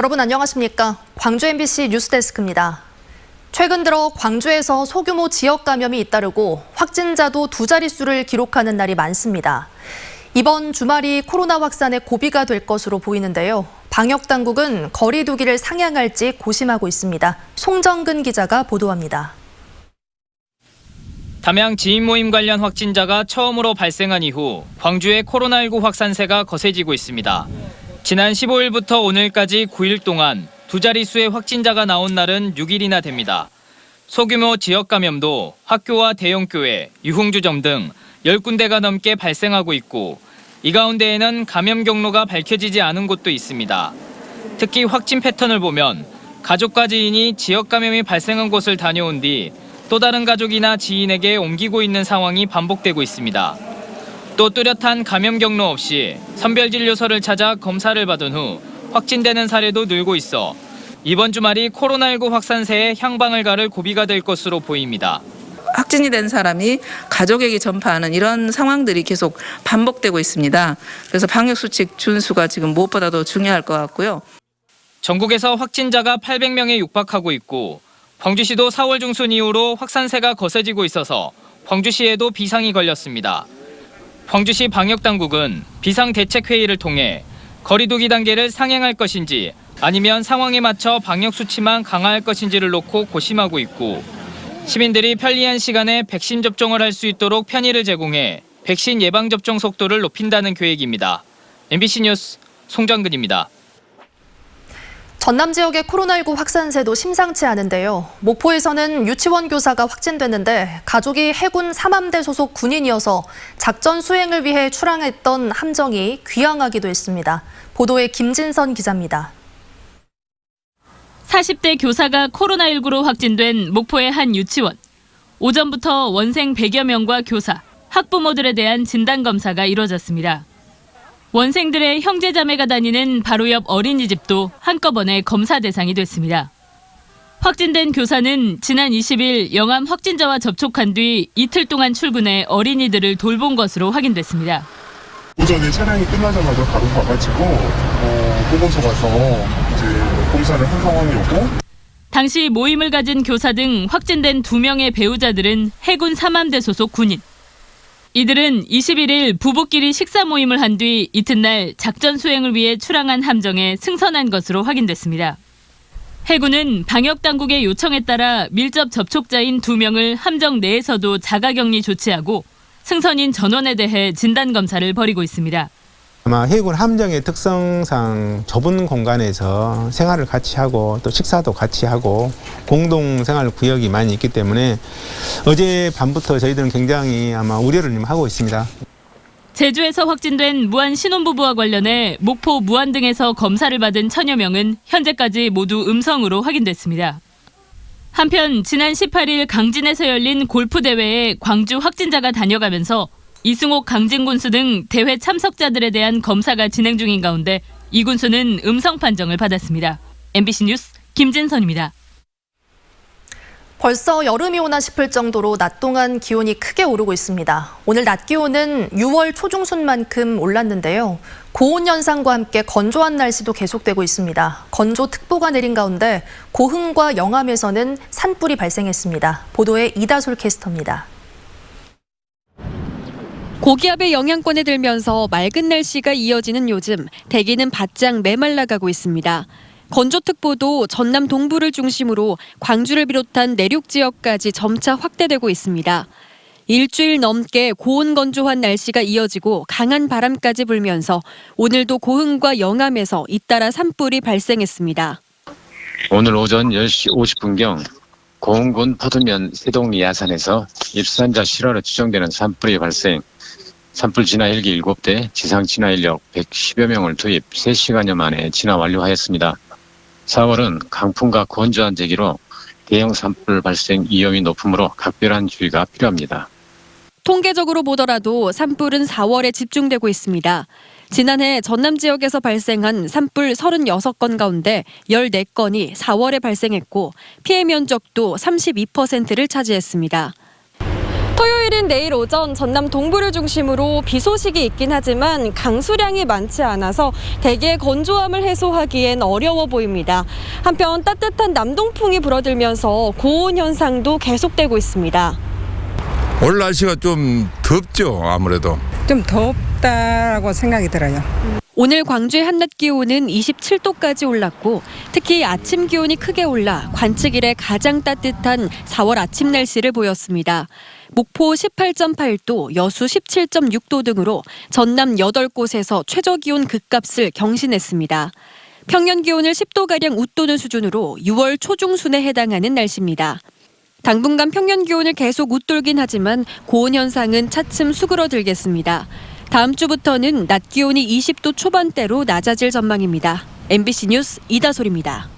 여러분 안녕하십니까? 광주 MBC 뉴스데스크입니다. 최근 들어 광주에서 소규모 지역 감염이 잇따르고 확진자도 두 자릿수를 기록하는 날이 많습니다. 이번 주말이 코로나 확산의 고비가 될 것으로 보이는데요. 방역당국은 거리 두기를 상향할지 고심하고 있습니다. 송정근 기자가 보도합니다. 담양 지인 모임 관련 확진자가 처음으로 발생한 이후 광주의 코로나19 확산세가 거세지고 있습니다. 지난 15일부터 오늘까지 9일 동안 두 자릿수의 확진자가 나온 날은 6일이나 됩니다. 소규모 지역 감염도 학교와 대형교회, 유흥주점 등 10군데가 넘게 발생하고 있고 이 가운데에는 감염 경로가 밝혀지지 않은 곳도 있습니다. 특히 확진 패턴을 보면 가족과 지인이 지역 감염이 발생한 곳을 다녀온 뒤 또 다른 가족이나 지인에게 옮기고 있는 상황이 반복되고 있습니다. 또 뚜렷한 감염 경로 없이 선별진료소를 찾아 검사를 받은 후 확진되는 사례도 늘고 있어 이번 주말이 코로나19 확산세에 향방을 가를 고비가 될 것으로 보입니다. 확진이 된 사람이 가족에게 전파하는 이런 상황들이 계속 반복되고 있습니다. 그래서 방역수칙 준수가 지금 무엇보다도 중요할 것 같고요. 전국에서 확진자가 800명에 육박하고 있고 광주시도 4월 중순 이후로 확산세가 거세지고 있어서 광주시에도 비상이 걸렸습니다. 광주시 방역당국은 비상대책회의를 통해 거리두기 단계를 상향할 것인지 아니면 상황에 맞춰 방역수치만 강화할 것인지를 놓고 고심하고 있고 시민들이 편리한 시간에 백신 접종을 할 수 있도록 편의를 제공해 백신 예방접종 속도를 높인다는 계획입니다. MBC 뉴스 송정근입니다. 전남 지역의 코로나19 확산세도 심상치 않은데요. 목포에서는 유치원 교사가 확진됐는데 가족이 해군 삼함대 소속 군인이어서 작전 수행을 위해 출항했던 함정이 귀향하기도 했습니다. 보도에 김진선 기자입니다. 40대 교사가 코로나19로 확진된 목포의 한 유치원. 오전부터 원생 100여 명과 교사, 학부모들에 대한 진단검사가 이뤄졌습니다. 원생들의 형제자매가 다니는 바로 옆 어린이집도 한꺼번에 검사 대상이 됐습니다. 확진된 교사는 지난 20일 영암 확진자와 접촉한 뒤 이틀 동안 출근해 어린이들을 돌본 것으로 확인됐습니다. 오전에 촬영이 끝나자마자 바로 가가지고 보건소 가서 이제 검사를 한 상황이었고 당시 모임을 가진 교사 등 확진된 2명의 배우자들은 해군 삼함대 소속 군인. 이들은 21일 부부끼리 식사 모임을 한 뒤 이튿날 작전 수행을 위해 출항한 함정에 승선한 것으로 확인됐습니다. 해군은 방역당국의 요청에 따라 밀접 접촉자인 2명을 함정 내에서도 자가격리 조치하고 승선인 전원에 대해 진단검사를 벌이고 있습니다. 아마 해군 함정의 특성상 좁은 공간에서 생활을 같이 하고 또 식사도 같이 하고 공동생활 구역이 많이 있기 때문에 어제 밤부터 저희들은 굉장히 아마 우려를 하고 있습니다. 제주에서 확진된 무안 신혼부부와 관련해 목포, 무안 등에서 검사를 받은 1000여 명은 현재까지 모두 음성으로 확인됐습니다. 한편 지난 18일 강진에서 열린 골프대회에 광주 확진자가 다녀가면서 이승옥 강진 군수 등 대회 참석자들에 대한 검사가 진행 중인 가운데 이 군수는 음성 판정을 받았습니다. MBC 뉴스 김진선입니다. 벌써 여름이 오나 싶을 정도로 낮 동안 기온이 크게 오르고 있습니다. 오늘 낮 기온은 6월 초중순만큼 올랐는데요. 고온 현상과 함께 건조한 날씨도 계속되고 있습니다. 건조특보가 내린 가운데 고흥과 영암에서는 산불이 발생했습니다. 보도에 이다솔 캐스터입니다. 고기압의 영향권에 들면서 맑은 날씨가 이어지는 요즘 대기는 바짝 메말라가고 있습니다. 건조특보도 전남 동부를 중심으로 광주를 비롯한 내륙 지역까지 점차 확대되고 있습니다. 일주일 넘게 고온 건조한 날씨가 이어지고 강한 바람까지 불면서 오늘도 고흥과 영암에서 잇따라 산불이 발생했습니다. 오늘 오전 10시 50분경 고흥군 포두면 세동 야산에서 입산자 실화로 추정되는 산불이 발생. 산불 진화 헬기 7대, 지상 진화 인력 110여 명을 투입 3시간여 만에 진화 완료하였습니다. 4월은 강풍과 건조한 대기로 대형 산불 발생 위험이 높으므로 각별한 주의가 필요합니다. 통계적으로 보더라도 산불은 4월에 집중되고 있습니다. 지난해 전남 지역에서 발생한 산불 36건 가운데 14건이 4월에 발생했고 피해 면적도 32%를 차지했습니다. 토요일인 내일 오전 전남 동부를 중심으로 비 소식이 있긴 하지만 강수량이 많지 않아서 대기의 건조함을 해소하기엔 어려워 보입니다. 한편 따뜻한 남동풍이 불어들면서 고온 현상도 계속되고 있습니다. 오늘 날씨가 좀 덥죠, 아무래도. 좀 덥다라고 생각이 들어요. 오늘 광주의 한낮 기온은 27도까지 올랐고 특히 아침 기온이 크게 올라 관측 이래 가장 따뜻한 4월 아침 날씨를 보였습니다. 목포 18.8도, 여수 17.6도 등으로 전남 8곳에서 최저기온 급값을 경신했습니다. 평년 기온을 10도가량 웃도는 수준으로 6월 초중순에 해당하는 날씨입니다. 당분간 평년 기온을 계속 웃돌긴 하지만 고온 현상은 차츰 수그러들겠습니다. 다음 주부터는 낮 기온이 20도 초반대로 낮아질 전망입니다. MBC 뉴스 이다솔입니다.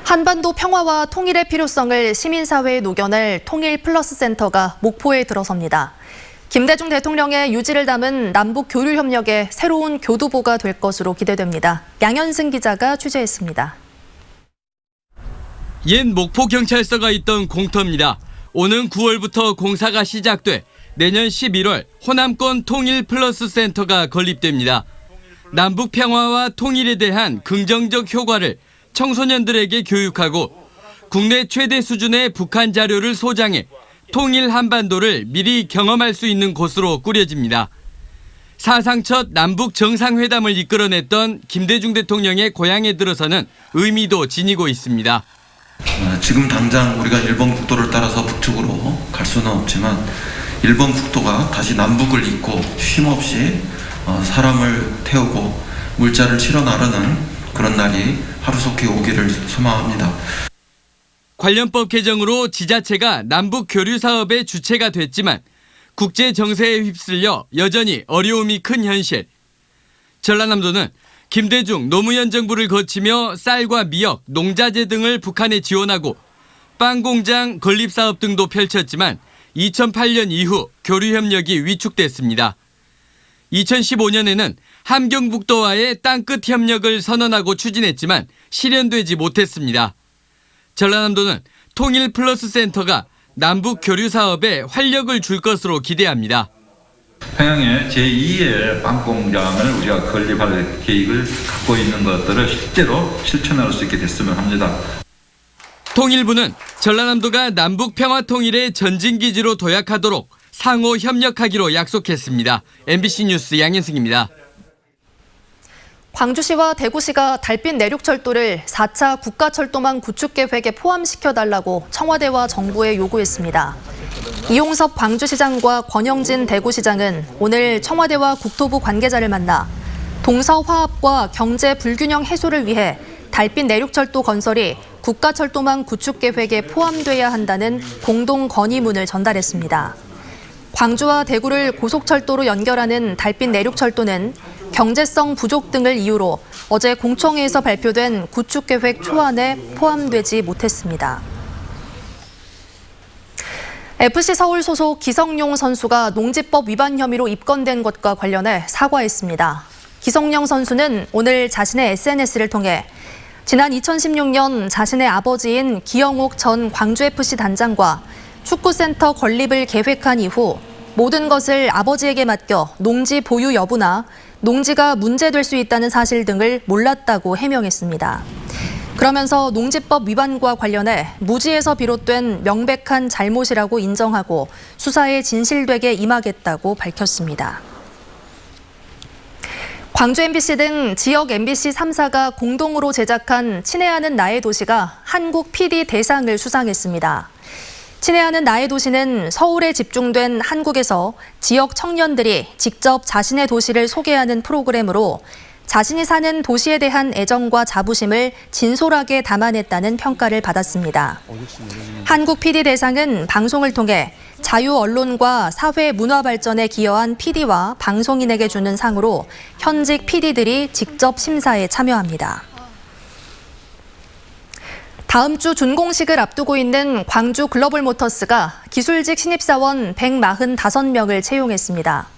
한반도 평화와 통일의 필요성을 시민사회에 녹여낼 통일 플러스 센터가 목포에 들어섭니다. 김대중 대통령의 유지를 담은 남북 교류 협력의 새로운 교두보가 될 것으로 기대됩니다. 양현승 기자가 취재했습니다. 옛 목포경찰서가 있던 공터입니다. 오는 9월부터 공사가 시작돼 내년 11월 호남권 통일 플러스 센터가 건립됩니다. 남북 평화와 통일에 대한 긍정적 효과를 청소년들에게 교육하고 국내 최대 수준의 북한 자료를 소장해 통일 한반도를 미리 경험할 수 있는 곳으로 꾸려집니다. 사상 첫 남북 정상회담을 이끌어냈던 김대중 대통령의 고향에 들어서는 의미도 지니고 있습니다. 지금 당장 우리가 일본 국도를 따라서 북쪽으로 갈 수는 없지만 일본 국도가 다시 남북을 잇고 쉼없이 사람을 태우고 물자를 실어 나르는 그런 날이 하루속히 오기를 소망합니다. 관련법 개정으로 지자체가 남북 교류 사업의 주체가 됐지만 국제 정세에 휩쓸려 여전히 어려움이 큰 현실. 전라남도는 김대중 노무현 정부를 거치며 쌀과 미역, 농자재 등을 북한에 지원하고 빵 공장 건립 사업 등도 펼쳤지만 2008년 이후 교류 협력이 위축됐습니다. 2015년에는 함경북도와의 땅끝 협력을 선언하고 추진했지만 실현되지 못했습니다. 전라남도는 통일 플러스 센터가 남북 교류 사업에 활력을 줄 것으로 기대합니다. 평양에 제2의 빵공장을 우리가 건립할 계획을 갖고 있는 것들을 실제로 실천할 수 있게 됐으면 합니다. 통일부는 전라남도가 남북 평화 통일의 전진기지로 도약하도록 상호 협력하기로 약속했습니다. MBC 뉴스 양현승입니다. 광주시와 대구시가 달빛 내륙철도를 4차 국가철도망 구축계획에 포함시켜달라고 청와대와 정부에 요구했습니다. 이용섭 광주시장과 권영진 대구시장은 오늘 청와대와 국토부 관계자를 만나 동서화합과 경제 불균형 해소를 위해 달빛 내륙철도 건설이 국가철도망 구축계획에 포함돼야 한다는 공동 건의문을 전달했습니다. 광주와 대구를 고속철도로 연결하는 달빛 내륙철도는 경제성 부족 등을 이유로 어제 공청회에서 발표된 구축계획 초안에 포함되지 못했습니다. FC 서울 소속 기성용 선수가 농지법 위반 혐의로 입건된 것과 관련해 사과했습니다. 기성용 선수는 오늘 자신의 SNS를 통해 지난 2016년 자신의 아버지인 기영옥 전 광주FC 단장과 축구센터 건립을 계획한 이후 모든 것을 아버지에게 맡겨 농지 보유 여부나 농지가 문제될 수 있다는 사실 등을 몰랐다고 해명했습니다. 그러면서 농지법 위반과 관련해 무지에서 비롯된 명백한 잘못이라고 인정하고 수사에 진실되게 임하겠다고 밝혔습니다. 광주 MBC 등 지역 MBC 3사가 공동으로 제작한 친애하는 나의 도시가 한국 PD 대상을 수상했습니다. 친애하는 나의 도시는 서울에 집중된 한국에서 지역 청년들이 직접 자신의 도시를 소개하는 프로그램으로 자신이 사는 도시에 대한 애정과 자부심을 진솔하게 담아냈다는 평가를 받았습니다. 한국 PD 대상은 방송을 통해 자유 언론과 사회 문화 발전에 기여한 PD와 방송인에게 주는 상으로 현직 PD들이 직접 심사에 참여합니다. 다음 주 준공식을 앞두고 있는 광주 글로벌모터스가 기술직 신입사원 145명을 채용했습니다.